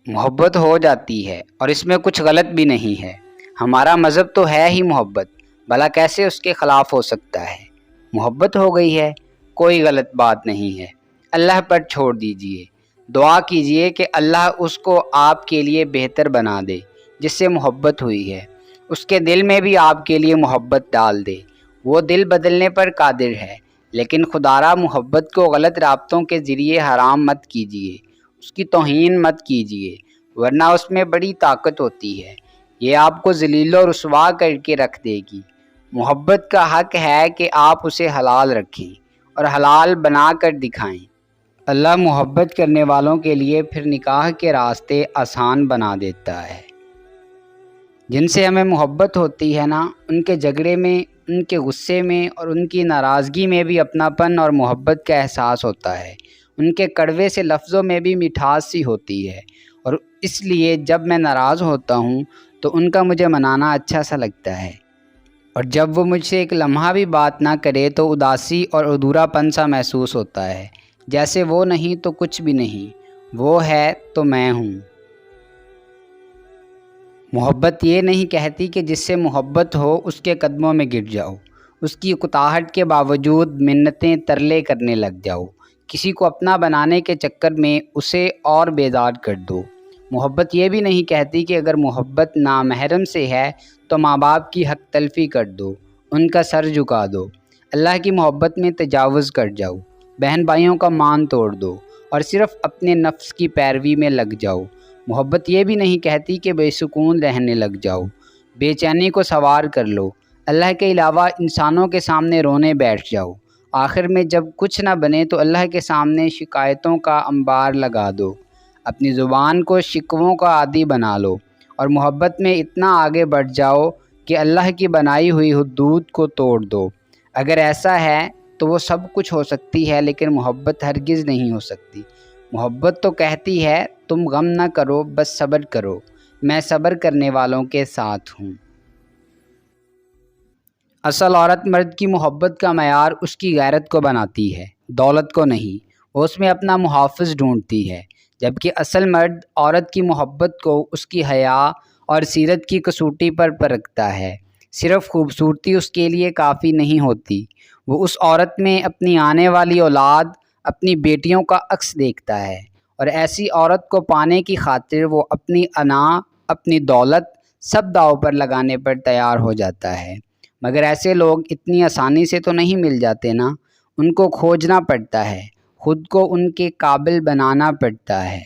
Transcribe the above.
محبت ہو جاتی ہے اور اس میں کچھ غلط بھی نہیں ہے۔ ہمارا مذہب تو ہے ہی محبت، بھلا کیسے اس کے خلاف ہو سکتا ہے؟ محبت ہو گئی ہے، کوئی غلط بات نہیں ہے۔ اللہ پر چھوڑ دیجئے، دعا کیجئے کہ اللہ اس کو آپ کے لیے بہتر بنا دے جس سے محبت ہوئی ہے، اس کے دل میں بھی آپ کے لیے محبت ڈال دے۔ وہ دل بدلنے پر قادر ہے، لیکن خدارا محبت کو غلط رابطوں کے ذریعے حرام مت کیجئے، اس کی توہین مت کیجئے، ورنہ اس میں بڑی طاقت ہوتی ہے، یہ آپ کو ذلیل و رسوا کر کے رکھ دے گی۔ محبت کا حق ہے کہ آپ اسے حلال رکھیں اور حلال بنا کر دکھائیں۔ اللہ محبت کرنے والوں کے لیے پھر نکاح کے راستے آسان بنا دیتا ہے۔ جن سے ہمیں محبت ہوتی ہے نا، ان کے جھگڑے میں، ان کے غصے میں اور ان کی ناراضگی میں بھی اپناپن اور محبت کا احساس ہوتا ہے۔ ان کے کڑوے سے لفظوں میں بھی مٹھاس سی ہوتی ہے، اور اس لیے جب میں ناراض ہوتا ہوں تو ان کا مجھے منانا اچھا سا لگتا ہے، اور جب وہ مجھ سے ایک لمحہ بھی بات نہ کرے تو اداسی اور ادھورا پن سا محسوس ہوتا ہے، جیسے وہ نہیں تو کچھ بھی نہیں، وہ ہے تو میں ہوں۔ محبت یہ نہیں کہتی کہ جس سے محبت ہو اس کے قدموں میں گر جاؤ، اس کی اکتاہٹ کے باوجود منتیں ترلے کرنے لگ جاؤ، کسی کو اپنا بنانے کے چکر میں اسے اور بیزار کر دو۔ محبت یہ بھی نہیں کہتی کہ اگر محبت نامحرم سے ہے تو ماں باپ کی حق تلفی کر دو، ان کا سر جھکا دو، اللہ کی محبت میں تجاوز کر جاؤ، بہن بھائیوں کا مان توڑ دو اور صرف اپنے نفس کی پیروی میں لگ جاؤ۔ محبت یہ بھی نہیں کہتی کہ بے سکون رہنے لگ جاؤ، بے چینی کو سوار کر لو، اللہ کے علاوہ انسانوں کے سامنے رونے بیٹھ جاؤ، آخر میں جب کچھ نہ بنے تو اللہ کے سامنے شکایتوں کا انبار لگا دو، اپنی زبان کو شکووں کا عادی بنا لو، اور محبت میں اتنا آگے بڑھ جاؤ کہ اللہ کی بنائی ہوئی حدود کو توڑ دو۔ اگر ایسا ہے تو وہ سب کچھ ہو سکتی ہے، لیکن محبت ہرگز نہیں ہو سکتی۔ محبت تو کہتی ہے تم غم نہ کرو، بس صبر کرو، میں صبر کرنے والوں کے ساتھ ہوں۔ اصل عورت مرد کی محبت کا معیار اس کی غیرت کو بناتی ہے، دولت کو نہیں، وہ اس میں اپنا محافظ ڈھونڈتی ہے، جبکہ اصل مرد عورت کی محبت کو اس کی حیا اور سیرت کی کسوٹی پر پرکھتا ہے۔ صرف خوبصورتی اس کے لیے کافی نہیں ہوتی، وہ اس عورت میں اپنی آنے والی اولاد، اپنی بیٹیوں کا عکس دیکھتا ہے، اور ایسی عورت کو پانے کی خاطر وہ اپنی انا، اپنی دولت سب داؤ پر لگانے پر تیار ہو جاتا ہے۔ مگر ایسے لوگ اتنی آسانی سے تو نہیں مل جاتے نا، ان کو کھوجنا پڑتا ہے، خود کو ان کے قابل بنانا پڑتا ہے۔